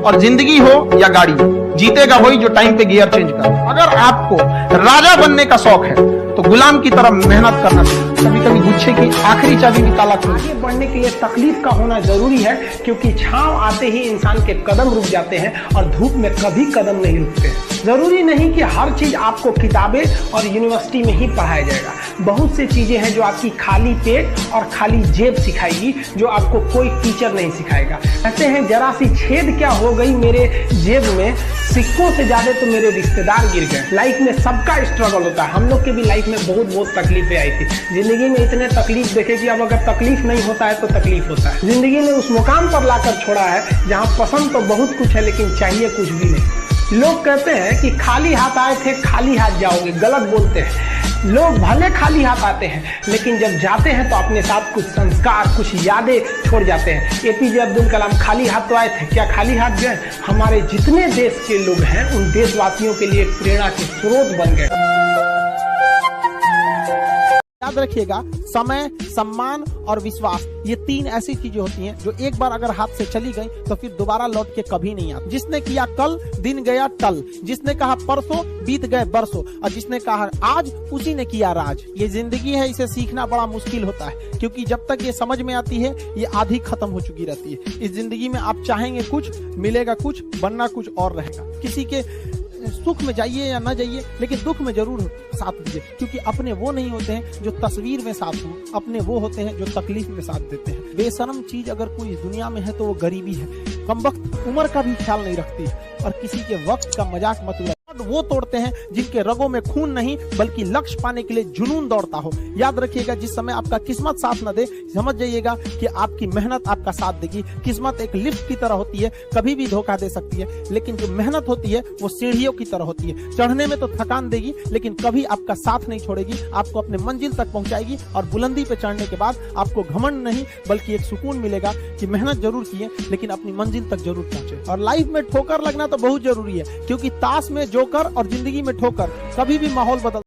और जिंदगी हो या गाड़ी, जीतेगा वही जो टाइम पे गियर चेंज कर। अगर आपको राजा बनने का शौक है तो गुलाम की तरह मेहनत करना चाहिए। कभी कभी गुच्छे की आखिरी चाबी भी ताला खोलती है। आगे बढ़ने के लिए तकलीफ का होना जरूरी है, क्योंकि छांव आते ही इंसान के कदम रुक जाते हैं और धूप में कभी कदम नहीं रुकते। जरूरी नहीं कि हर चीज आपको किताबें और यूनिवर्सिटी में ही पढ़ाया जाएगा। बहुत सी चीजें हैं जो आपकी खाली पेट और खाली जेब सिखाएगी, जो आपको कोई टीचर नहीं सिखाएगा। कहते हैं जरा सी छेद क्या हो गई मेरे जेब में, सिक्कों से ज्यादा तो मेरे रिश्तेदार गिर गए। लाइफ में सबका स्ट्रगल होता है। हम लोग के भी लाइफ में बहुत तकलीफें आई थी। जिंदगी में इतने तकलीफ देखे कि अब अगर तकलीफ नहीं होता है तो तकलीफ होता है। जिंदगी ने उस मुकाम पर लाकर छोड़ा है जहाँ पसंद तो बहुत कुछ है लेकिन चाहिए कुछ भी नहीं। लोग कहते हैं कि खाली हाथ आए थे खाली हाथ जाओगे, गलत बोलते हैं। लोग भले खाली हाथ आते हैं लेकिन जब जाते हैं तो अपने साथ कुछ संस्कार, कुछ यादें छोड़ जाते हैं। एपीजे अब्दुल कलाम खाली हाथ तो आए थे, क्या खाली हाथ गए? हमारे जितने देश के लोग हैं उन देशवासियों के लिए प्रेरणा के स्रोत बन गए। याद रखिएगा, समय, सम्मान और विश्वास, ये तीन ऐसी चीजें होती हैं जो एक बार अगर हाथ से चली गई तो फिर दोबारा लौट के कभी नहीं आती। जिसने किया कल, दिन गया टल। जिसने कहा परसों, बीत गए बरसों। और जिसने कहा आज, उसी ने किया राज। ये जिंदगी है, इसे सीखना बड़ा मुश्किल होता है, क्योंकि जब तक ये समझ में आती है ये आधी खत्म हो चुकी रहती है। इस जिंदगी में आप चाहेंगे कुछ, मिलेगा कुछ, बनना कुछ और रहेगा। किसी के सुख में जाइए या ना जाइए, लेकिन दुख में जरूर साथ दीजिए, क्योंकि अपने वो नहीं होते हैं जो तस्वीर में साथ हो, अपने वो होते हैं जो तकलीफ में साथ देते हैं। बेशर्म चीज अगर कोई इस दुनिया में है तो वो गरीबी है। कमबख्त उम्र का भी ख्याल नहीं रखती है और किसी के वक्त का मजाक मत उड़ाइए। वो तोड़ते हैं जिनके रगों में खून नहीं बल्कि लक्ष्य पाने के लिए जुनून दौड़ता हो। याद रखिएगा, जिस समय आपका किस्मत साथ न दे, समझ जाइएगा कि आपकी मेहनत आपका साथ देगी। किस्मत एक लिफ्ट की तरह होती है, कभी भी धोखा दे सकती है, लेकिन जो मेहनत होती है वो सीढ़ियों की तरह होती है। चढ़ने में तो थकान देगी लेकिन कभी आपका साथ नहीं छोड़ेगी, आपको अपने मंजिल तक पहुंचाएगी। और बुलंदी पे चढ़ने के बाद आपको घमंड नहीं बल्कि एक सुकून मिलेगा कि मेहनत जरूर किए लेकिन अपनी मंजिल तक जरूर पहुंचे। और लाइफ में ठोकर लगना तो बहुत जरूरी है, क्योंकि ताश में जोकर और जिंदगी में ठोकर, कभी भी माहौल बदल